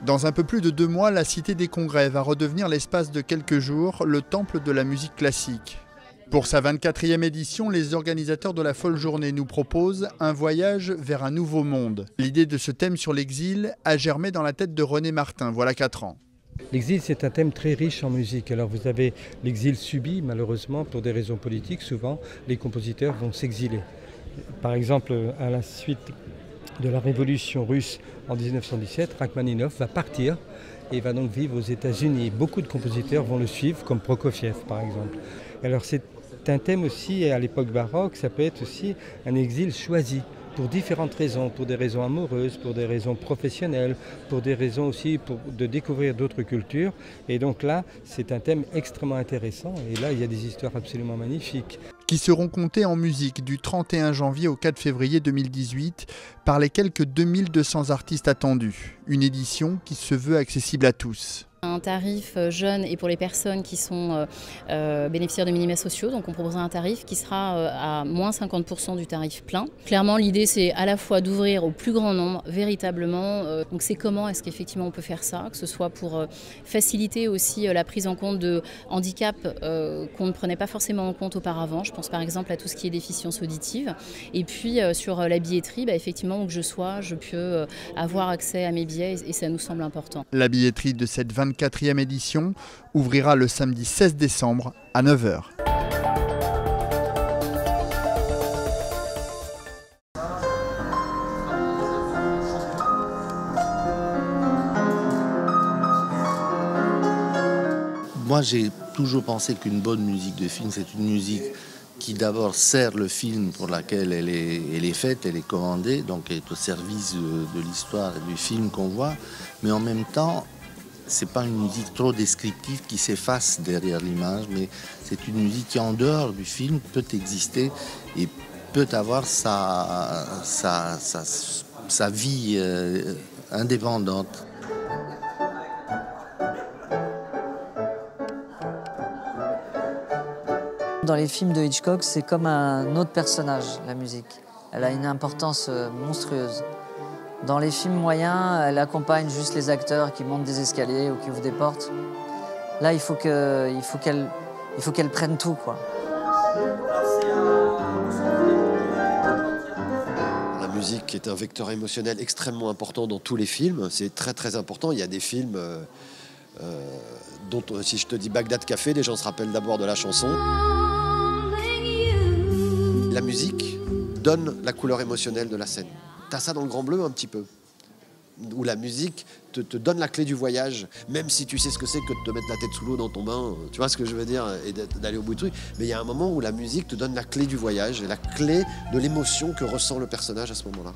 Dans un peu plus de 2 mois, la Cité des Congrès va redevenir l'espace de quelques jours le temple de la musique classique. Pour sa 24e édition, les organisateurs de la Folle Journée nous proposent un voyage vers un nouveau monde. L'idée de ce thème sur l'exil a germé dans la tête de René Martin, voilà 4 ans. L'exil, c'est un thème très riche en musique. Alors vous avez l'exil subi, malheureusement, pour des raisons politiques. Souvent, les compositeurs vont s'exiler. Par exemple, à la suite de la révolution russe en 1917, Rachmaninov va partir et va donc vivre aux États-Unis. Beaucoup de compositeurs vont le suivre, comme Prokofiev par exemple. Alors c'est un thème aussi, à l'époque baroque, ça peut être aussi un exil choisi, pour différentes raisons, pour des raisons amoureuses, pour des raisons professionnelles, pour des raisons aussi de découvrir d'autres cultures. Et donc là, c'est un thème extrêmement intéressant. Et là, il y a des histoires absolument magnifiques. Qui seront comptées en musique du 31 janvier au 4 février 2018 par les quelques 2200 artistes attendus. Une édition qui se veut accessible à tous. Un tarif jeune et pour les personnes qui sont bénéficiaires de minima sociaux. Donc on proposera un tarif qui sera à moins 50% du tarif plein. Clairement l'idée c'est à la fois d'ouvrir au plus grand nombre véritablement. Donc c'est comment est-ce qu'effectivement on peut faire ça, que ce soit pour faciliter aussi la prise en compte de handicaps qu'on ne prenait pas forcément en compte auparavant. Je pense par exemple à tout ce qui est déficience auditive. Et puis sur la billetterie, effectivement où que je sois, je peux avoir accès à mes billets et ça nous semble important. La billetterie de cette 24e édition ouvrira le samedi 16 décembre à 9 h. Moi, j'ai toujours pensé qu'une bonne musique de film, c'est une musique qui d'abord sert le film pour laquelle elle est faite, elle est commandée, donc elle est au service de l'histoire et du film qu'on voit, mais en même temps, c'est pas une musique trop descriptive qui s'efface derrière l'image, mais c'est une musique qui, en dehors du film, peut exister et peut avoir sa vie indépendante. Dans les films de Hitchcock, c'est comme un autre personnage, la musique. Elle a une importance monstrueuse. Dans les films moyens, elle accompagne juste les acteurs qui montent des escaliers ou qui ouvrent des portes. Là, il faut qu'elle prenne tout, quoi. La musique est un vecteur émotionnel extrêmement important dans tous les films. C'est très très important. Il y a des films dont, si je te dis Bagdad Café, les gens se rappellent d'abord de la chanson. La musique donne la couleur émotionnelle de la scène. T'as ça dans Le Grand Bleu un petit peu, où la musique te donne la clé du voyage, même si tu sais ce que c'est que de te mettre la tête sous l'eau dans ton bain, tu vois ce que je veux dire, et d'aller au bout du truc. Mais il y a un moment où la musique te donne la clé du voyage et la clé de l'émotion que ressent le personnage à ce moment-là.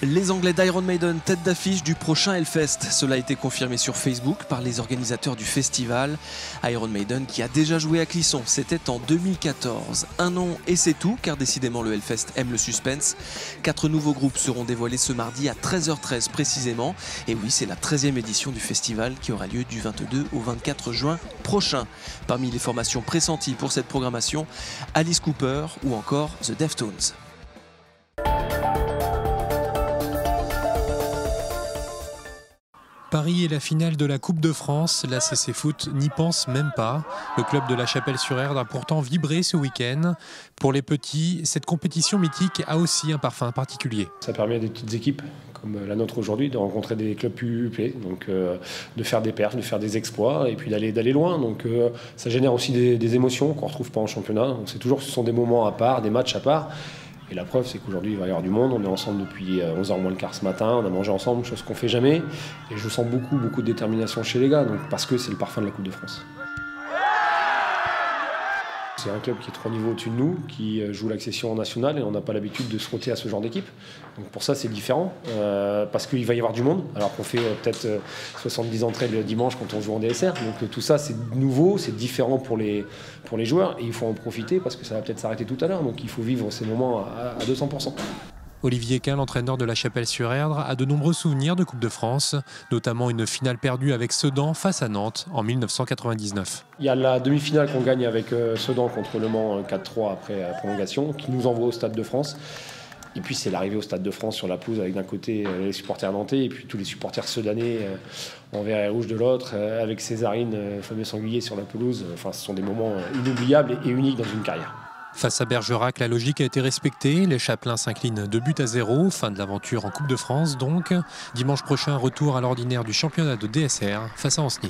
Les Anglais d'Iron Maiden, tête d'affiche du prochain Hellfest. Cela a été confirmé sur Facebook par les organisateurs du festival. Iron Maiden qui a déjà joué à Clisson, c'était en 2014. Un nom et c'est tout, car décidément le Hellfest aime le suspense. 4 nouveaux groupes seront dévoilés ce mardi à 13h13 précisément. Et oui, c'est la 13e édition du festival qui aura lieu du 22 au 24 juin prochain. Parmi les formations pressenties pour cette programmation, Alice Cooper ou encore The Deftones. Paris est la finale de la Coupe de France. La CC Foot n'y pense même pas. Le club de La Chapelle-sur-Erdre a pourtant vibré ce week-end. Pour les petits, cette compétition mythique a aussi un parfum particulier. Ça permet à des petites équipes comme la nôtre aujourd'hui de rencontrer des clubs plus huppés, donc de faire des perfs, de faire des exploits et puis d'aller loin. Donc ça génère aussi des émotions qu'on ne retrouve pas en championnat. Donc c'est toujours, ce sont des moments à part, des matchs à part. Et la preuve, c'est qu'aujourd'hui, il va y avoir du monde. On est ensemble depuis 11h moins le quart ce matin. On a mangé ensemble, chose qu'on ne fait jamais. Et je sens beaucoup de détermination chez les gars, donc, parce que c'est le parfum de la Coupe de France. C'est un club qui est 3 niveaux au-dessus de nous, qui joue l'accession en nationale et on n'a pas l'habitude de se frotter à ce genre d'équipe. Donc pour ça, c'est différent, parce qu'il va y avoir du monde, alors qu'on fait peut-être 70 entrées le dimanche quand on joue en DSR. Donc tout ça, c'est nouveau, c'est différent pour les joueurs et il faut en profiter parce que ça va peut-être s'arrêter tout à l'heure. Donc il faut vivre ces moments à 200%. Olivier Kahn, l'entraîneur de La Chapelle-sur-Erdre, a de nombreux souvenirs de Coupe de France, notamment une finale perdue avec Sedan face à Nantes en 1999. Il y a la demi-finale qu'on gagne avec Sedan contre Le Mans 4-3 après la prolongation, qui nous envoie au Stade de France. Et puis c'est l'arrivée au Stade de France sur la pelouse avec d'un côté les supporters nantais et puis tous les supporters sedanais en vert et rouge de l'autre, avec Césarine, fameux sanglier sur la pelouse. Enfin, ce sont des moments inoubliables et uniques dans une carrière. Face à Bergerac, la logique a été respectée. Les Chapelains s'inclinent 2-0. Fin de l'aventure en Coupe de France donc. Dimanche prochain, retour à l'ordinaire du championnat de DSR face à Ancenis.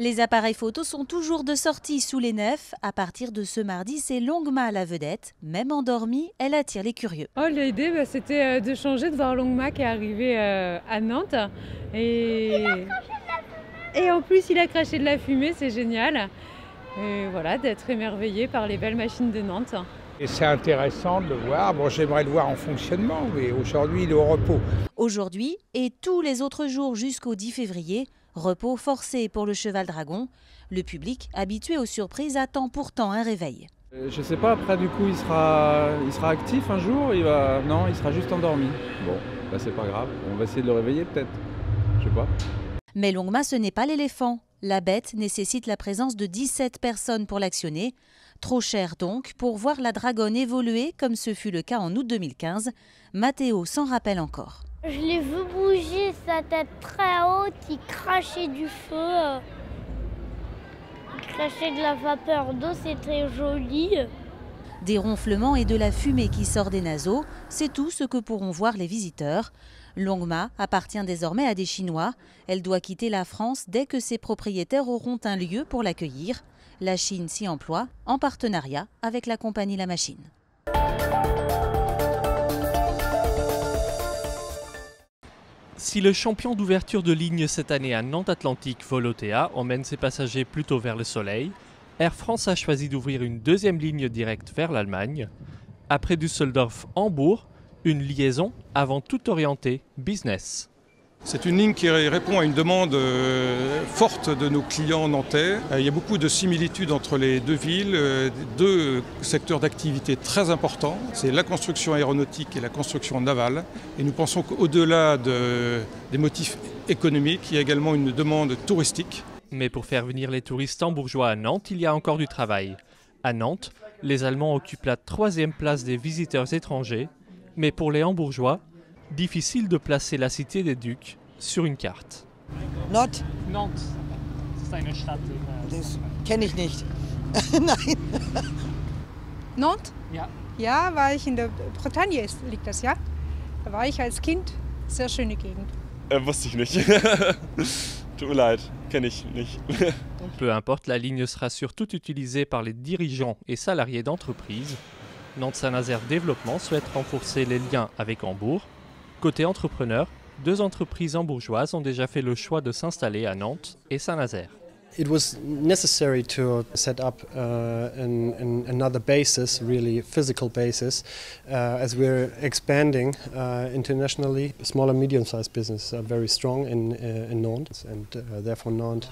Les appareils photo sont toujours de sortie sous les nefs. À partir de ce mardi, c'est Longma la vedette. Même endormie, elle attire les curieux. L'idée, c'était de changer, de voir Longma qui est arrivé à Nantes. Et en plus, il a craché de la fumée, c'est génial. Et voilà, d'être émerveillé par les belles machines de Nantes. Et c'est intéressant de le voir. Bon, j'aimerais le voir en fonctionnement, mais aujourd'hui, il est au repos. Aujourd'hui et tous les autres jours jusqu'au 10 février, repos forcé pour le cheval dragon. Le public, habitué aux surprises, attend pourtant un réveil. Je sais pas, après du coup il sera actif un jour, non, il sera juste endormi. Bon, bah c'est pas grave, on va essayer de le réveiller peut-être, je sais pas. Mais Longma, ce n'est pas l'éléphant. La bête nécessite la présence de 17 personnes pour l'actionner. Trop cher donc pour voir la dragonne évoluer comme ce fut le cas en août 2015. Mathéo s'en rappelle encore. Je l'ai vu bouger, sa tête très haute, il crachait du feu, il crachait de la vapeur d'eau, c'était joli. Des ronflements et de la fumée qui sort des naseaux, c'est tout ce que pourront voir les visiteurs. Longma appartient désormais à des Chinois. Elle doit quitter la France dès que ses propriétaires auront un lieu pour l'accueillir. La Chine s'y emploie en partenariat avec la compagnie La Machine. Si le champion d'ouverture de ligne cette année à Nantes Atlantique, Volotea, emmène ses passagers plutôt vers le soleil, Air France a choisi d'ouvrir une deuxième ligne directe vers l'Allemagne. Après Düsseldorf-Hambourg, une liaison avant tout orientée business. C'est une ligne qui répond à une demande forte de nos clients nantais. Il y a beaucoup de similitudes entre les deux villes, deux secteurs d'activité très importants. C'est la construction aéronautique et la construction navale. Et nous pensons qu'au-delà des motifs économiques, il y a également une demande touristique. Mais pour faire venir les touristes hambourgeois à Nantes, il y a encore du travail. À Nantes, les Allemands occupent la 3e place des visiteurs étrangers. Mais pour les Hambourgeois, difficile de placer la cité des Ducs sur une carte. Nantes. Nantes. Das ist eine Stadt. Das kenne ich nicht. Nein. Nantes? Ja. Ja, war ich in der Bretagne, liegt das, ja? Da war ich als Kind. Sehr schöne Gegend. Wusste ich nicht. Tut mir leid, kenne ich nicht. Peu importe, la ligne sera surtout utilisée par les dirigeants et salariés d'entreprises. Nantes-Saint-Nazaire Développement souhaite renforcer les liens avec Hambourg. Côté entrepreneurs, 2 entreprises hambourgeoises ont déjà fait le choix de s'installer à Nantes et Saint-Nazaire. It was necessary to set up another basis, really physical basis, as we're expanding internationally. Small and medium-sized businesses are very strong in Nantes, and therefore Nantes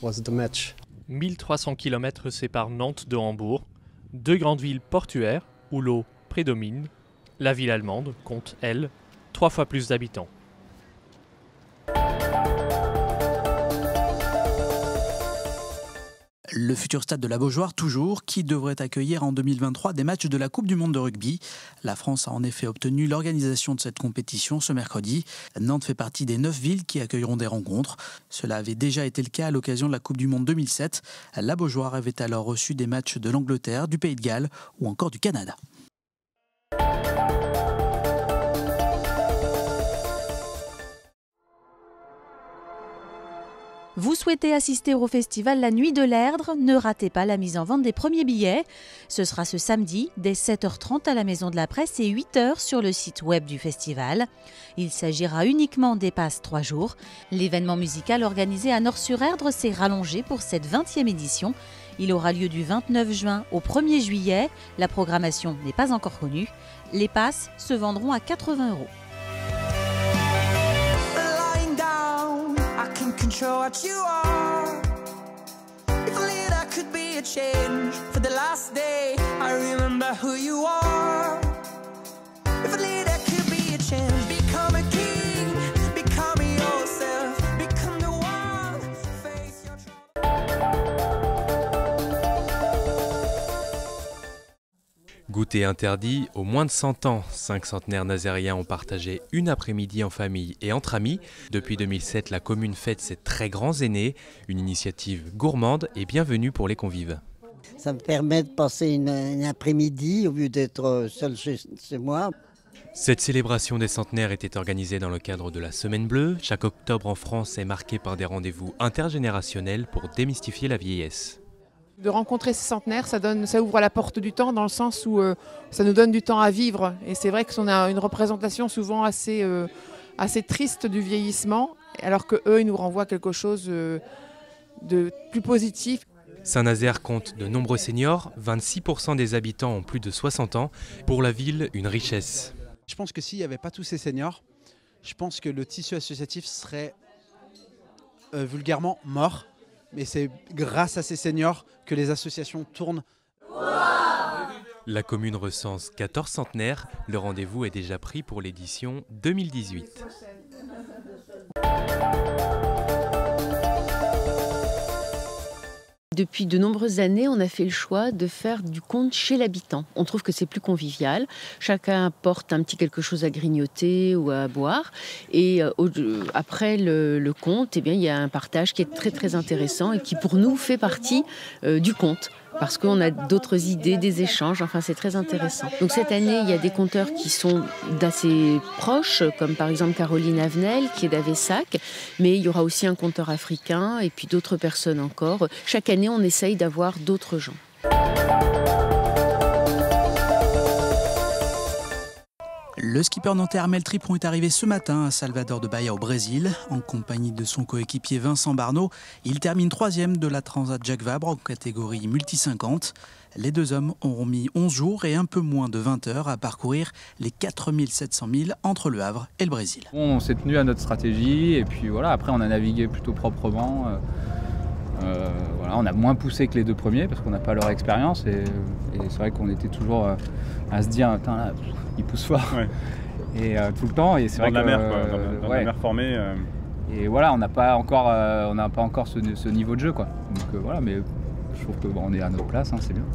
was the match. 1300 km séparent Nantes de Hambourg, 2 grandes villes portuaires où l'eau prédomine. La ville allemande compte, elle, 3 fois plus d'habitants. Le futur stade de la Beaujoire, toujours, qui devrait accueillir en 2023 des matchs de la Coupe du Monde de rugby. La France a en effet obtenu l'organisation de cette compétition ce mercredi. Nantes fait partie des 9 villes qui accueilleront des rencontres. Cela avait déjà été le cas à l'occasion de la Coupe du Monde 2007. La Beaujoire avait alors reçu des matchs de l'Angleterre, du Pays de Galles ou encore du Canada. Vous souhaitez assister au festival La Nuit de l'Erdre? Ne ratez pas la mise en vente des premiers billets. Ce sera ce samedi dès 7h30 à la Maison de la Presse et 8h sur le site web du festival. Il s'agira uniquement des passes 3 jours. L'événement musical organisé à Nort-sur-Erdre s'est rallongé pour cette 20e édition. Il aura lieu du 29 juin au 1er juillet. La programmation n'est pas encore connue. Les passes se vendront à 80 €. Control what you are. If only that could be a change for the last day. I remember who you are. If only there could be a change. Become a king, become yourself, become the one, face your Goûter interdit aux moins de 100 ans. 5 centenaires nazériens ont partagé une après-midi en famille et entre amis. Depuis 2007, la commune fête ses très grands aînés. Une initiative gourmande et bienvenue pour les convives. Ça me permet de passer une après-midi au lieu d'être seul chez moi. Cette célébration des centenaires était organisée dans le cadre de la Semaine Bleue. Chaque octobre en France est marqué par des rendez-vous intergénérationnels pour démystifier la vieillesse. De rencontrer ces centenaires, ça ouvre la porte du temps dans le sens où ça nous donne du temps à vivre. Et c'est vrai qu'on a une représentation souvent assez triste du vieillissement, alors qu'eux, ils nous renvoient quelque chose de plus positif. Saint-Nazaire compte de nombreux seniors, 26% des habitants ont plus de 60 ans. Pour la ville, une richesse. Je pense que s'il n'y avait pas tous ces seniors, je pense que le tissu associatif serait vulgairement mort. Mais c'est grâce à ces seniors que les associations tournent. La commune recense 14 centenaires. Le rendez-vous est déjà pris pour l'édition 2018. Depuis de nombreuses années, on a fait le choix de faire du conte chez l'habitant. On trouve que c'est plus convivial. Chacun apporte un petit quelque chose à grignoter ou à boire. Et après le conte, eh bien, il y a un partage qui est très très intéressant et qui pour nous fait partie du conte. Parce qu'on a d'autres idées, des échanges, enfin c'est très intéressant. Donc cette année, il y a des conteurs qui sont d'assez proches, comme par exemple Caroline Avenel, qui est d'Avessac, mais il y aura aussi un conteur africain et puis d'autres personnes encore. Chaque année, on essaye d'avoir d'autres gens. Le skipper nantais Armel Tripon est arrivé ce matin à Salvador de Bahia au Brésil. En compagnie de son coéquipier Vincent Barneau, il termine 3e de la Transat Jacques Vabre en catégorie multi-50. Les deux hommes auront mis 11 jours et un peu moins de 20 heures à parcourir les 4700 milles entre Le Havre et le Brésil. On s'est tenu à notre stratégie et puis voilà, après on a navigué plutôt proprement. Voilà, on a moins poussé que les deux premiers parce qu'on n'a pas leur expérience et c'est vrai qu'on était toujours à se dire putain là, il pousse fort et tout le temps et c'est vrai dans que la mer, quoi, dans la mer formée. Et voilà, on n'a pas encore ce niveau de jeu quoi. Donc voilà, mais je trouve qu'on est à notre place, hein, c'est bien.